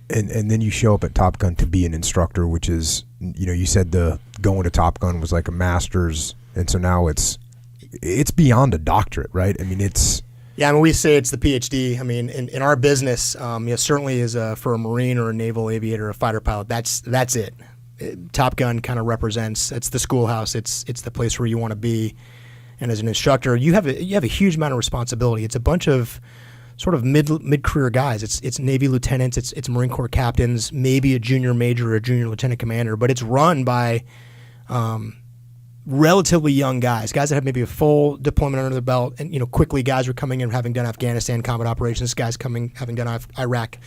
And then you show up at Top Gun to be an instructor, which is, you said the going to Top Gun was like a master's, and so now it's beyond a doctorate, right? I mean, it's... Yeah, I mean, we say it's the PhD. I mean, in our business, certainly is for a Marine or a naval aviator, a fighter pilot, that's it. Top Gun kind of represents, it's the schoolhouse, it's the place where you want to be. And as an instructor, you have a huge amount of responsibility. It's a bunch of sort of mid-career guys. It's Navy lieutenants, it's Marine Corps captains, maybe a junior major or a junior lieutenant commander, but it's run by relatively young guys that have maybe a full deployment under their belt, and quickly guys are coming in having done Afghanistan combat operations, guys having done Iraq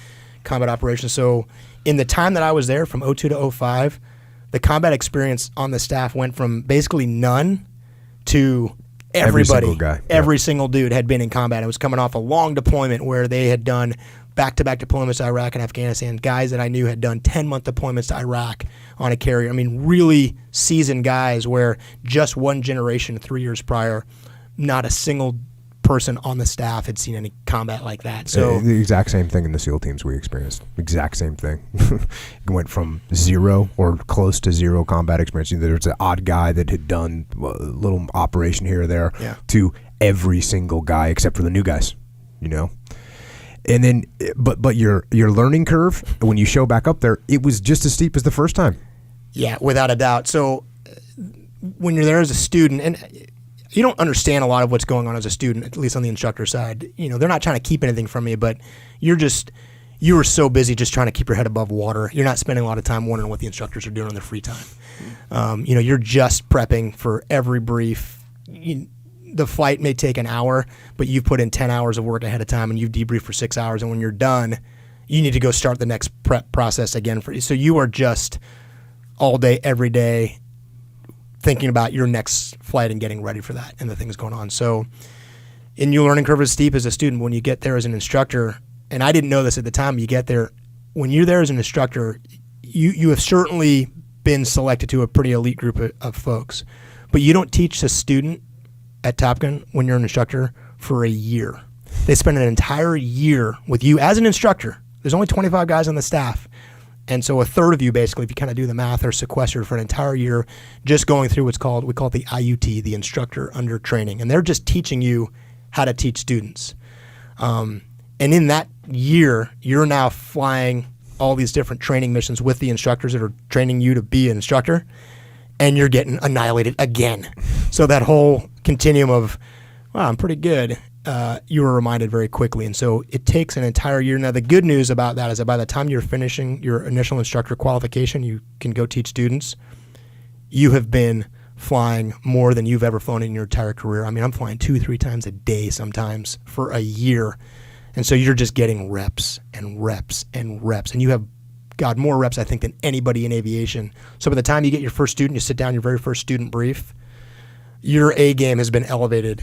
combat operations. So in the time that I was there, from 02 to 05, the combat experience on the staff went from basically none to everybody. Every single dude had been in combat. It was coming off a long deployment where they had done back-to-back deployments to Iraq and Afghanistan. Guys that I knew had done 10-month deployments to Iraq on a carrier. I mean, really seasoned guys where just one generation, 3 years prior, not a single person on the staff had seen any combat like that. So the exact same thing in the SEAL teams we experienced. Exact same thing. It went from zero or close to zero combat experience. There's an odd guy that had done a little operation here or there, to every single guy except for the new guys, And then, but your learning curve, when you show back up there, it was just as steep as the first time. Yeah, without a doubt. So when you're there as a student, and you don't understand a lot of what's going on as a student, at least on the instructor side. They're not trying to keep anything from you, but you were so busy just trying to keep your head above water. You're not spending a lot of time wondering what the instructors are doing in their free time. You're just prepping for every brief. The flight may take an hour, but you've put in 10 hours of work ahead of time, and you've debriefed for 6 hours. And when you're done, you need to go start the next prep process again for you. So you are just all day, every day, thinking about your next flight and getting ready for that and the things going on. So in your learning curve is steep as a student. When you get there as an instructor, and I didn't know this at the time, you get there, when you're there as an instructor, you have certainly been selected to a pretty elite group of folks, but you don't teach a student at Top Gun when you're an instructor for a year. They spend an entire year with you as an instructor. There's only 25 guys on the staff. And so a third of you, basically, if you kind of do the math, are sequestered for an entire year just going through we call it the IUT, the instructor under training. And they're just teaching you how to teach students. And in that year, you're now flying all these different training missions with the instructors that are training you to be an instructor, and you're getting annihilated again. So that whole continuum of, wow, I'm pretty good, you were reminded very quickly. And so it takes an entire year. Now, the good news about that is that by the time you're finishing your initial instructor qualification, you can go teach students. You have been flying more than you've ever flown in your entire career. I mean, I'm flying 2-3 times a day sometimes for a year. And so you're just getting reps and reps and reps. And you have got more reps, I think, than anybody in aviation. So by the time you get your first student, you sit down your very first student brief, your A game has been elevated,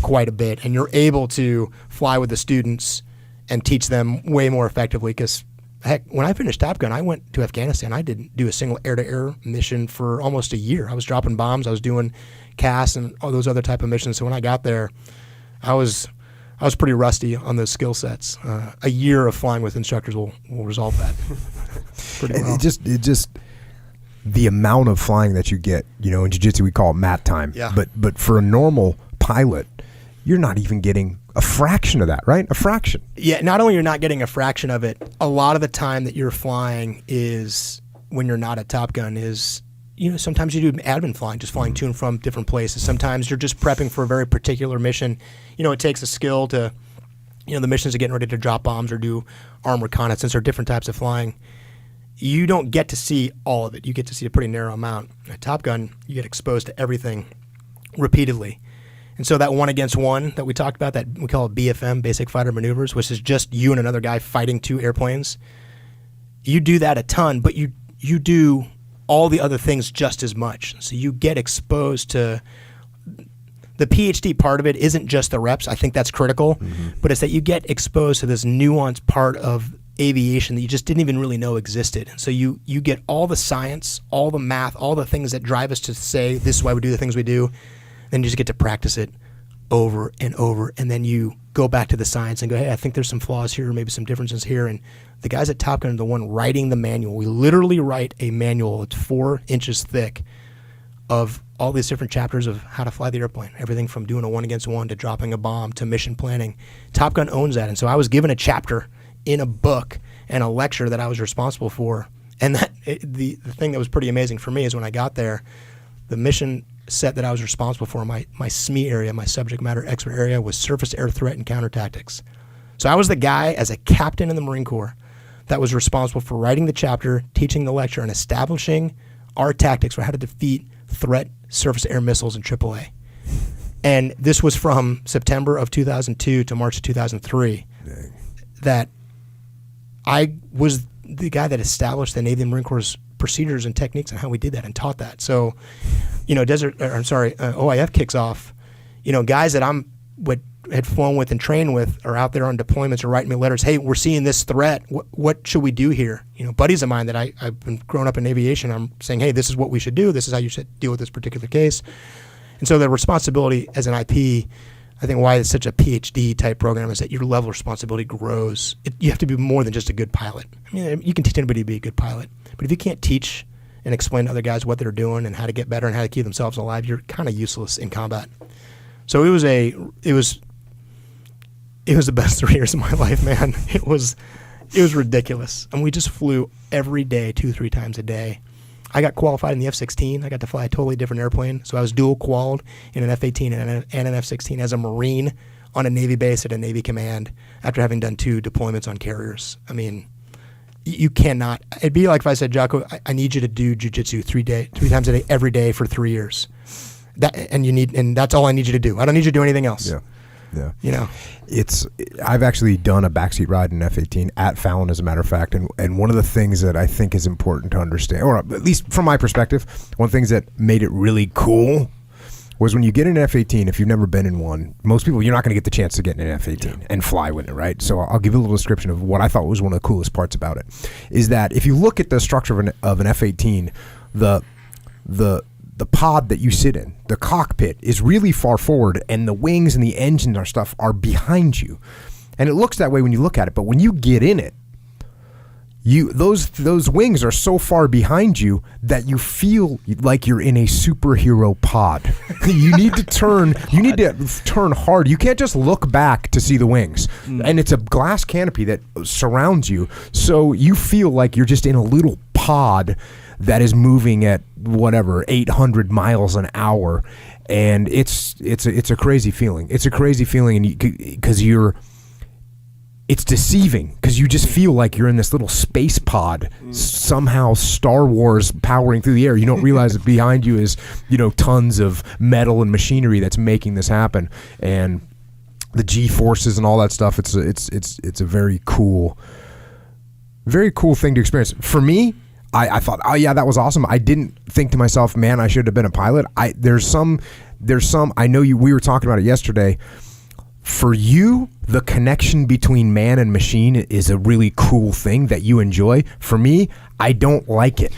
quite a bit, and you're able to fly with the students and teach them way more effectively. Because, heck, when I finished Top Gun, I went to Afghanistan. I didn't do a single air-to-air mission for almost a year. I was dropping bombs. I was doing CAS and all those other type of missions. So when I got there, I was pretty rusty on those skill sets. A year of flying with instructors will resolve that pretty well. It just the amount of flying that you get, in jiu-jitsu we call it mat time. Yeah. But for a normal pilot, you're not even getting a fraction of that, right? A fraction. Yeah, not only you're not getting a fraction of it, a lot of the time that you're flying is, when you're not at Top Gun, is, sometimes you do admin flying, just flying to and from different places. Sometimes you're just prepping for a very particular mission. It takes a skill to, the missions are getting ready to drop bombs or do armed reconnaissance or different types of flying. You don't get to see all of it. You get to see a pretty narrow amount. At Top Gun, you get exposed to everything repeatedly. And so that 1-against-1 that we talked about, that we call it BFM, Basic Fighter Maneuvers, which is just you and another guy fighting two airplanes, you do that a ton, but you do all the other things just as much. So you get exposed to the PhD part of it. Isn't just the reps. I think that's critical, but it's that you get exposed to this nuanced part of aviation that you just didn't even really know existed. So you get all the science, all the math, all the things that drive us to say this is why we do the things we do. Then you just get to practice it over and over, and then you go back to the science and go, hey, I think there's some flaws here, maybe some differences here. And the guys at Top Gun are the one writing the manual. We literally write a manual. It's 4 inches thick of all these different chapters of how to fly the airplane, everything from doing a 1-against-1 to dropping a bomb to mission planning. Top Gun owns that. And so I was given a chapter in a book and a lecture that I was responsible for. And the thing that was pretty amazing for me is when I got there, the mission set that I was responsible for, my SME area, my subject matter expert area, was surface air threat and countertactics. So I was the guy as a captain in the Marine Corps that was responsible for writing the chapter, teaching the lecture, and establishing our tactics for how to defeat threat surface air missiles in AAA. And this was from September of 2002 to March of 2003. Dang. That I was the guy that established the Navy and Marine Corps' procedures and techniques and how we did that and taught that. So, OIF kicks off. Guys that had flown with and trained with are out there on deployments or writing me letters. Hey, we're seeing this threat. What should we do here? Buddies of mine that I've been growing up in aviation, I'm saying, hey, this is what we should do. This is how you should deal with this particular case. And so the responsibility as an IP, I think why it's such a PhD type program is that your level of responsibility grows. You have to be more than just a good pilot. I mean, you can teach anybody to be a good pilot, but if you can't teach and explain to other guys what they're doing and how to get better and how to keep themselves alive, you're kind of useless in combat. So it was the best 3 years of my life, man. It was ridiculous. And we just flew every day, 2-3 times a day. I got qualified in the F-16. I got to fly a totally different airplane. So I was dual qualified in an F-18 and an F-16 as a Marine on a Navy base at a Navy command after having done 2 deployments on carriers. I mean, you cannot. It'd be like if I said, Jocko, I need you to do jiu-jitsu 3 times a day, every day for 3 years. And that's all I need you to do. I don't need you to do anything else. Yeah. I've actually done a backseat ride in F-18 at Fallon, as a matter of fact, and one of the things that I think is important to understand, or at least from my perspective, one of the things that made it really cool was when you get in an F-18, if you've never been in one, most people, you're not going to get the chance to get in an F-18 and fly with it, right? So I'll give you a little description of what I thought was one of the coolest parts about it, is that if you look at the structure of an F-18, the pod that you sit in, the cockpit, is really far forward, and the wings and the engines and stuff are behind you. And it looks that way when you look at it, but when you get in it, those wings are so far behind you that you feel like you're in a superhero pod. You need to turn hard. You can't just look back to see the wings. And it's a glass canopy that surrounds you, so you feel like you're just in a little pod that is moving at 800 miles an hour, and it's a crazy feeling. It's a crazy feeling, and because it's deceiving, because you just feel like you're in this little space pod, somehow Star Wars powering through the air. You don't realize that behind you is tons of metal and machinery that's making this happen, and the G forces and all that stuff. It's a very cool thing to experience. For me, I thought, oh yeah, that was awesome. I didn't think to myself, man, I should have been a pilot. There's some. I know we were talking about it yesterday. For you, the connection between man and machine is a really cool thing that you enjoy. For me, I don't like it.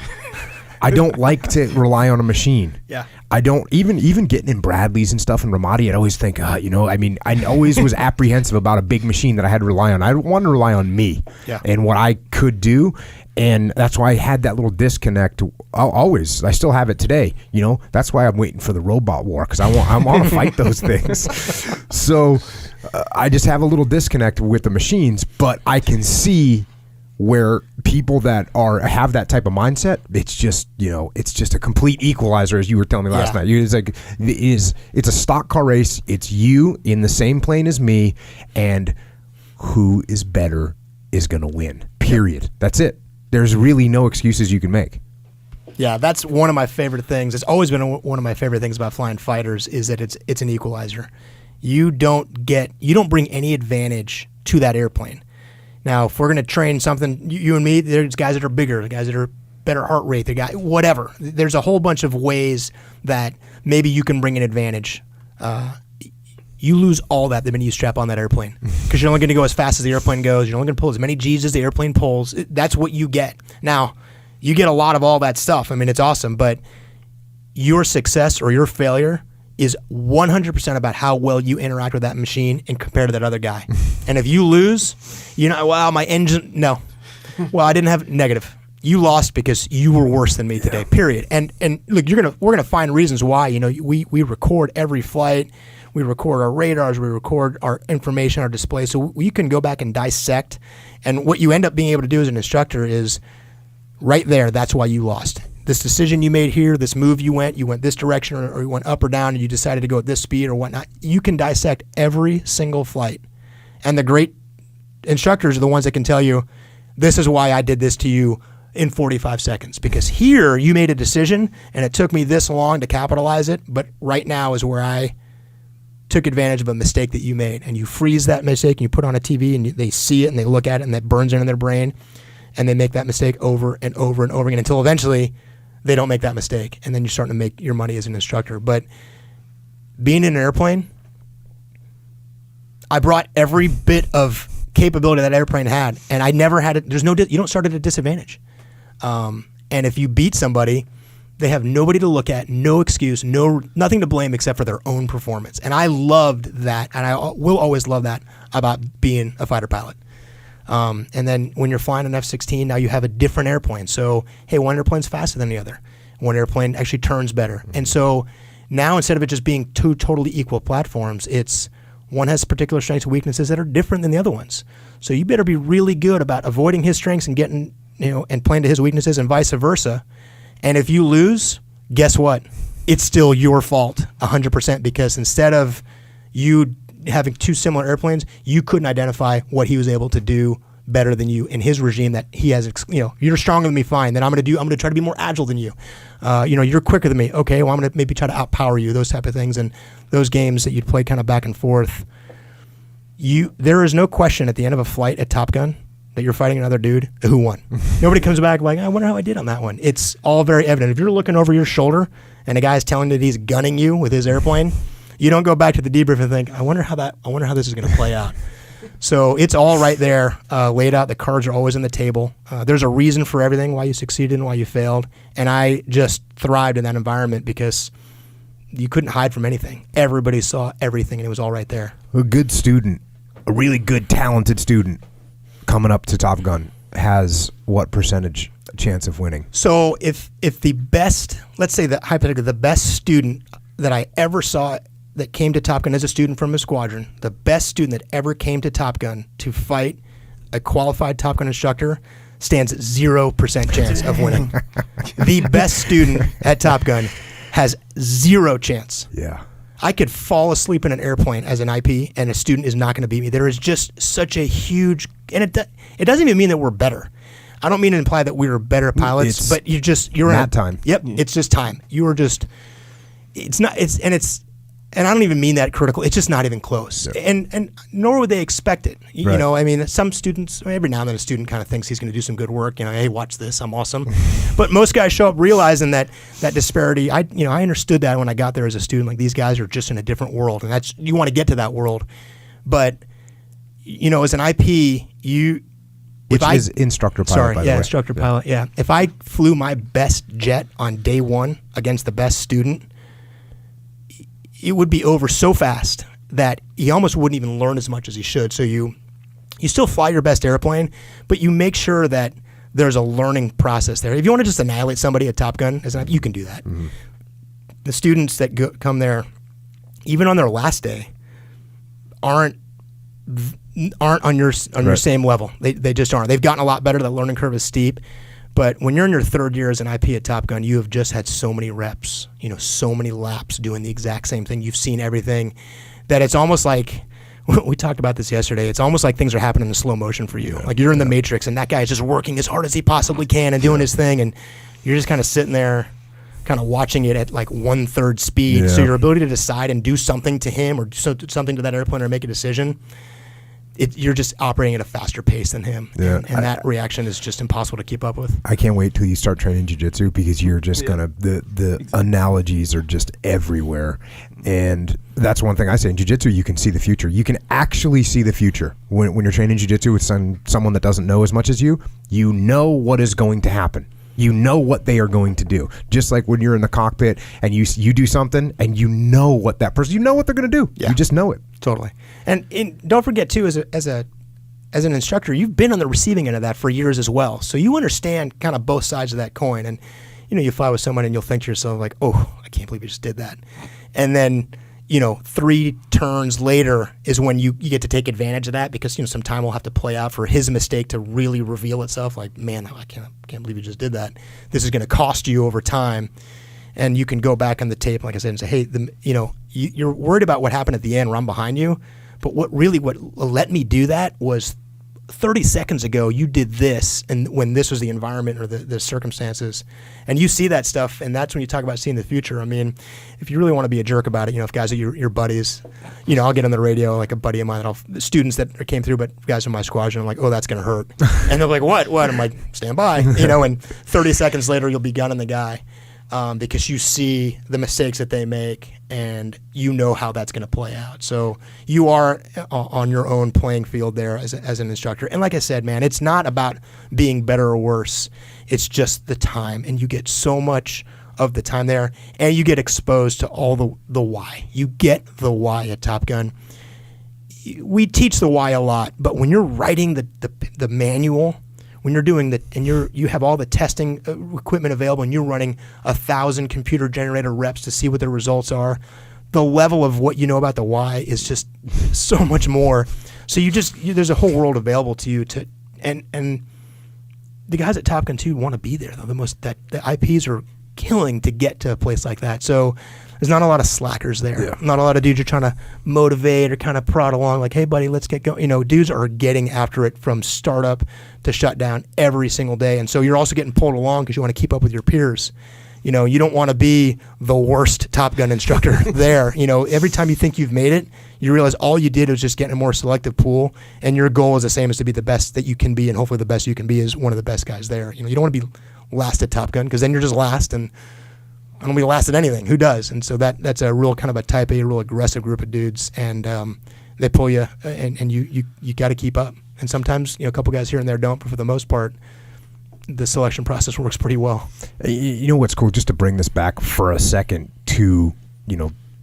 I don't like to rely on a machine. Yeah. I don't even getting in Bradleys and stuff in Ramadi. I'd always think, I always was apprehensive about a big machine that I had to rely on. I want to rely on me and what I could do. And that's why I had that little disconnect. I still have it today. That's why I'm waiting for the robot war, because I want to fight those things. So I just have a little disconnect with the machines, but I can see where people that have that type of mindset, it's just a complete equalizer, as you were telling me last night. It's a stock car race. It's you in the same plane as me, and who is better is going to win. Period. That's it. There's really no excuses you can make. Yeah, that's one of my favorite things. It's always been one of my favorite things about flying fighters is that it's an equalizer. You don't bring any advantage to that airplane. Now, if we're going to train something, you and me, there's guys that are bigger, guys that are better heart rate, whatever. There's a whole bunch of ways that maybe you can bring an advantage. You lose all that the minute you strap on that airplane, because you're only going to go as fast as the airplane goes. You're only going to pull as many G's as the airplane pulls. That's what you get. Now, you get a lot of all that stuff. I mean, it's awesome, but your success or your failure is 100% about how well you interact with that machine and compared to that other guy. And if you lose, well, my engine, no. Well, I didn't have negative. You lost because you were worse than me today, period. And look, we're gonna find reasons why. We record every flight. We record our radars. We record our information, our display. So you can go back and dissect. And what you end up being able to do as an instructor is right there, that's why you lost. This decision you made here, this move you went this direction, or you went up or down, and you decided to go at this speed or whatnot. You can dissect every single flight. And the great instructors are the ones that can tell you, this is why I did this to you in 45 seconds. Because here you made a decision, and it took me this long to capitalize it, but right now is where I took advantage of a mistake that you made. And you freeze that mistake, and you put on a TV, and they see it, and they look at it, and that burns into their brain, and they make that mistake over and over and over again until eventually they don't make that mistake, and then you're starting to make your money as an instructor. But being in an airplane, I brought every bit of capability that airplane had, and I never had it. You don't start at a disadvantage. And if you beat somebody, they have nobody to look at, no excuse, nothing to blame except for their own performance. And I loved that, and I will always love that about being a fighter pilot. And then when you're flying an F-16, now you have a different airplane. So, hey, one airplane's faster than the other. One airplane actually turns better. And so now instead of it just being two totally equal platforms, it's one has particular strengths and weaknesses that are different than the other ones. So you better be really good about avoiding his strengths and getting, and playing to his weaknesses and vice versa. And if you lose, guess what? It's still your fault 100%, because instead of you having two similar airplanes, you couldn't identify what he was able to do better than you in his regime that he has. You're stronger than me, fine. Then I'm going to try to be more agile than you. You're quicker than me. Okay, well, I'm going to maybe try to outpower you, those type of things. And those games that you'd play kind of back and forth, there is no question at the end of a flight at Top Gun that you're fighting another dude who won. Nobody comes back like, I wonder how I did on that one. It's all very evident. If you're looking over your shoulder and a guy's telling you that he's gunning you with his airplane, you don't go back to the debrief and think, I wonder how this is going to play out. So it's all right there, laid out. The cards are always on the table. There's a reason for everything, why you succeeded and why you failed. And I just thrived in that environment because you couldn't hide from anything. Everybody saw everything, and it was all right there. A good student, a really good, talented student coming up to Top Gun has what percentage chance of winning? So if the best, let's say that hypothetically, the best student that I ever saw that came to Top Gun as a student from a squadron, the best student that ever came to Top Gun to fight a qualified Top Gun instructor stands 0% chance of winning. The best student at Top Gun has 0 chance. Yeah. I could fall asleep in an airplane as an IP, and a student is not going to beat me. There is just such a huge, and it doesn't even mean that we're better. I don't mean to imply that we are better pilots, but you're at time. Yep, it's just time. You are just. And I don't even mean that critical. It's just not even close. Yeah. And nor would they expect it. Right. Some students, every now and then a student kind of thinks he's going to do some good work. Hey, watch this, I'm awesome. But most guys show up realizing that disparity. I understood that when I got there as a student. Like, these guys are just in a different world, and you want to get to that world. But as an IP, which is instructor pilot, by the way. Instructor pilot. Yeah. If I flew my best jet on day one against the best student, it would be over so fast that he almost wouldn't even learn as much as he should. So you still fly your best airplane, but you make sure that there's a learning process there. If you want to just annihilate somebody at Top Gun, you can do that. Mm-hmm. The students that come there, even on their last day, aren't on your same level. They just aren't. They've gotten a lot better. The learning curve is steep. But when you're in your third year as an IP at Top Gun, you have just had so many reps, so many laps doing the exact same thing. You've seen everything that it's almost like, we talked about this yesterday, it's almost like things are happening in slow motion for you. Like you're in the Matrix, and that guy is just working as hard as he possibly can and doing his thing, and you're just kind of sitting there kind of watching it at like 1/3 speed. Yeah. So your ability to decide and do something to him or do something to that airplane or make a decision, you're just operating at a faster pace than him. Yeah. And that reaction is just impossible to keep up with. I can't wait till you start training jiu-jitsu, because you're just the exactly. Analogies are just everywhere. And that's one thing I say in jiu-jitsu, you can see the future. You can actually see the future. When you're training jiu-jitsu with someone that doesn't know as much as you know what is going to happen. You know what they are going to do. Just like when you're in the cockpit and you do something and you know what that person, you know what they're going to do. Yeah. You just know it. Totally. And don't forget too, as an instructor, you've been on the receiving end of that for years as well. So you understand kind of both sides of that coin. And you fly with someone and you'll think to yourself like, oh, I can't believe you just did that. And then 3 turns later is when you get to take advantage of that, because some time will have to play out for his mistake to really reveal itself. Like, man, I can't believe you just did that. This is going to cost you over time. And you can go back on the tape, like I said, and say, hey, you're worried about what happened at the end where I'm behind you. But what let me do that was 30 seconds ago, you did this, and when this was the environment or the circumstances, and you see that stuff, and that's when you talk about seeing the future. I mean, if you really want to be a jerk about it, if guys are your buddies, I'll get on the radio, like a buddy of mine, students that came through, but guys in my squadron, I'm like, oh, that's going to hurt. And they're like, what? I'm like, stand by, and 30 seconds later, you'll be gunning the guy. Because you see the mistakes that they make and you know how that's going to play out. So you are on your own playing field there as an instructor. And like I said, man, it's not about being better or worse. It's just the time. And you get so much of the time there, and you get exposed to all the why. You get the why at Top Gun. We teach the why a lot, but when you're writing the manual, when you're doing and you have all the testing equipment available and you're running 1,000 computer generated reps to see what the results are, the level of what you know about the why is just so much more. So there's a whole world available to you and the guys at Top Gun 2 want to be there though. The IPs are killing to get to a place like that. So there's not a lot of slackers there. Yeah. Not a lot of dudes are trying to motivate or kind of prod along like, hey, buddy, let's get going. Dudes are getting after it from startup to shutdown every single day. And so you're also getting pulled along because you want to keep up with your peers. You don't want to be the worst Top Gun instructor there. Every time you think you've made it, you realize all you did was just get in a more selective pool, and your goal is the same as to be the best that you can be, and hopefully the best you can be is one of the best guys there. You don't want to be last at Top Gun because then you're just last, and I don't be last at anything. Who does? And so that's a real kind of a type A, real aggressive group of dudes, and they pull you, and you got to keep up. And sometimes a couple guys here and there don't, but for the most part, the selection process works pretty well. You know what's cool? Just to bring this back for a second to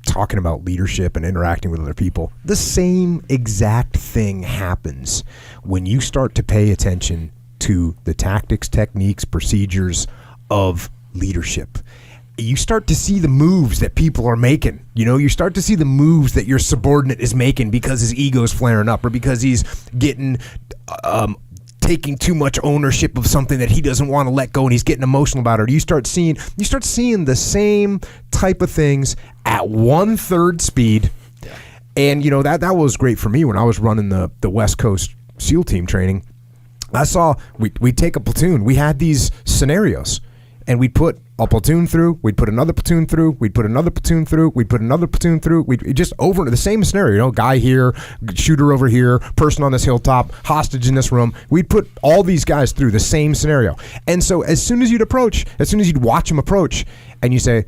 talking about leadership and interacting with other people. The same exact thing happens when you start to pay attention to the tactics, techniques, procedures of leadership. You start to see the moves that people are making. You start to see the moves that your subordinate is making because his ego's flaring up or because he's getting taking too much ownership of something that he doesn't want to let go and he's getting emotional about it. You start seeing the same type of things at 1/3 speed. Yeah. And that was great for me when I was running the West Coast SEAL team training. I saw we'd take a platoon. We had these scenarios. And we'd put a platoon through, we'd put another platoon through, we'd put another platoon through, we'd put another platoon through. We'd just over the same scenario, guy here, shooter over here, person on this hilltop, hostage in this room. We'd put all these guys through the same scenario. And so as soon as you'd watch them approach, and you say,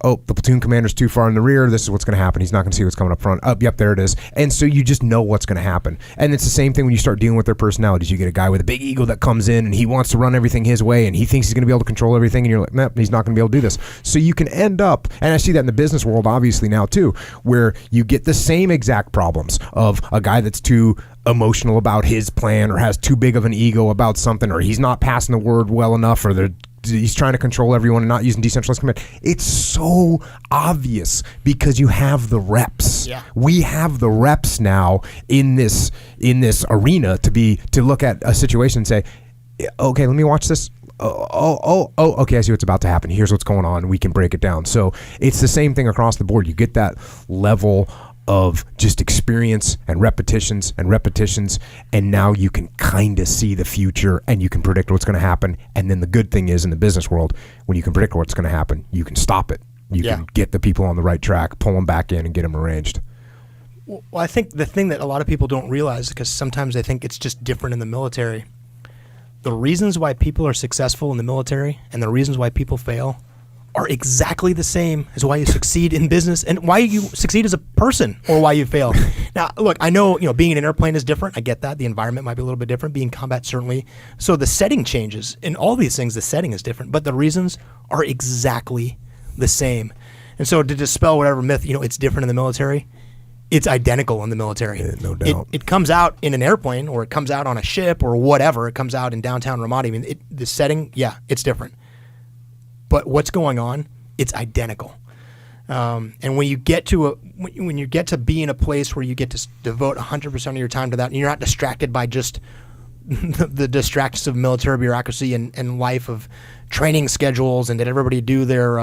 oh, the platoon commander's too far in the rear. This is what's going to happen. He's not going to see what's coming up front. Yep, there it is. And so you just know what's going to happen. And it's the same thing when you start dealing with their personalities. You get a guy with a big ego that comes in and he wants to run everything his way and he thinks he's going to be able to control everything. And you're like, nope, he's not going to be able to do this. So you can end up, and I see that in the business world obviously now too, where you get the same exact problems of a guy that's too emotional about his plan or has too big of an ego about something, or he's not passing the word well enough, or he's trying to control everyone and not using decentralized command. It's so obvious because you have the reps. Yeah. We have the reps now in this arena to look at a situation and say, okay, let me watch this. Oh, okay, I see what's about to happen. Here's what's going on. We can break it down. So it's the same thing across the board. You get that level of just experience and repetitions, and now you can kind of see the future and you can predict what's going to happen. And then the good thing is in the business world, when you can predict what's going to happen, you can stop it. You can get the people on the right track, pull them back in, and get them arranged. Well, I think the thing that a lot of people don't realize, because sometimes they think it's just different in the military, the reasons why people are successful in the military and the reasons why people fail are exactly the same as why you succeed in business and why you succeed as a person or why you fail. Now, look, I know, being in an airplane is different. I get that. The environment might be a little bit different. Being in combat, certainly. So the setting changes. In all these things, the setting is different, but the reasons are exactly the same. And so to dispel whatever myth, it's different in the military, it's identical in the military. Yeah, no doubt. It comes out in an airplane, or it comes out on a ship, or whatever. It comes out in downtown Ramadi. The setting, it's different. But what's going on, it's identical. And when you get to be in a place where you get to devote 100% of your time to that, and you're not distracted by just the distractions of military bureaucracy and life of training schedules, and did everybody do their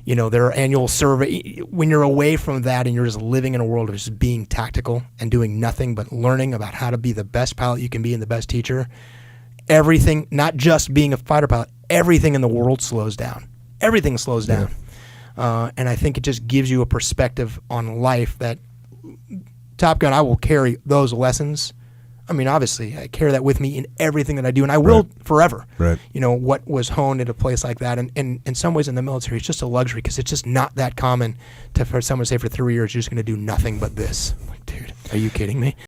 annual survey. When you're away from that and you're just living in a world of just being tactical and doing nothing but learning about how to be the best pilot you can be and the best teacher, everything, not just being a fighter pilot, everything in the world slows down. Everything slows down. And I think it just gives you a perspective on life that, Top Gun, I will carry those lessons. I mean, obviously, I carry that with me in everything that I do, and I will forever. Right. What was honed at a place like that. And in some ways in the military, it's just a luxury because it's just not that common for someone to say for 3 years, you're just going to do nothing but this. I'm like, dude, are you kidding me?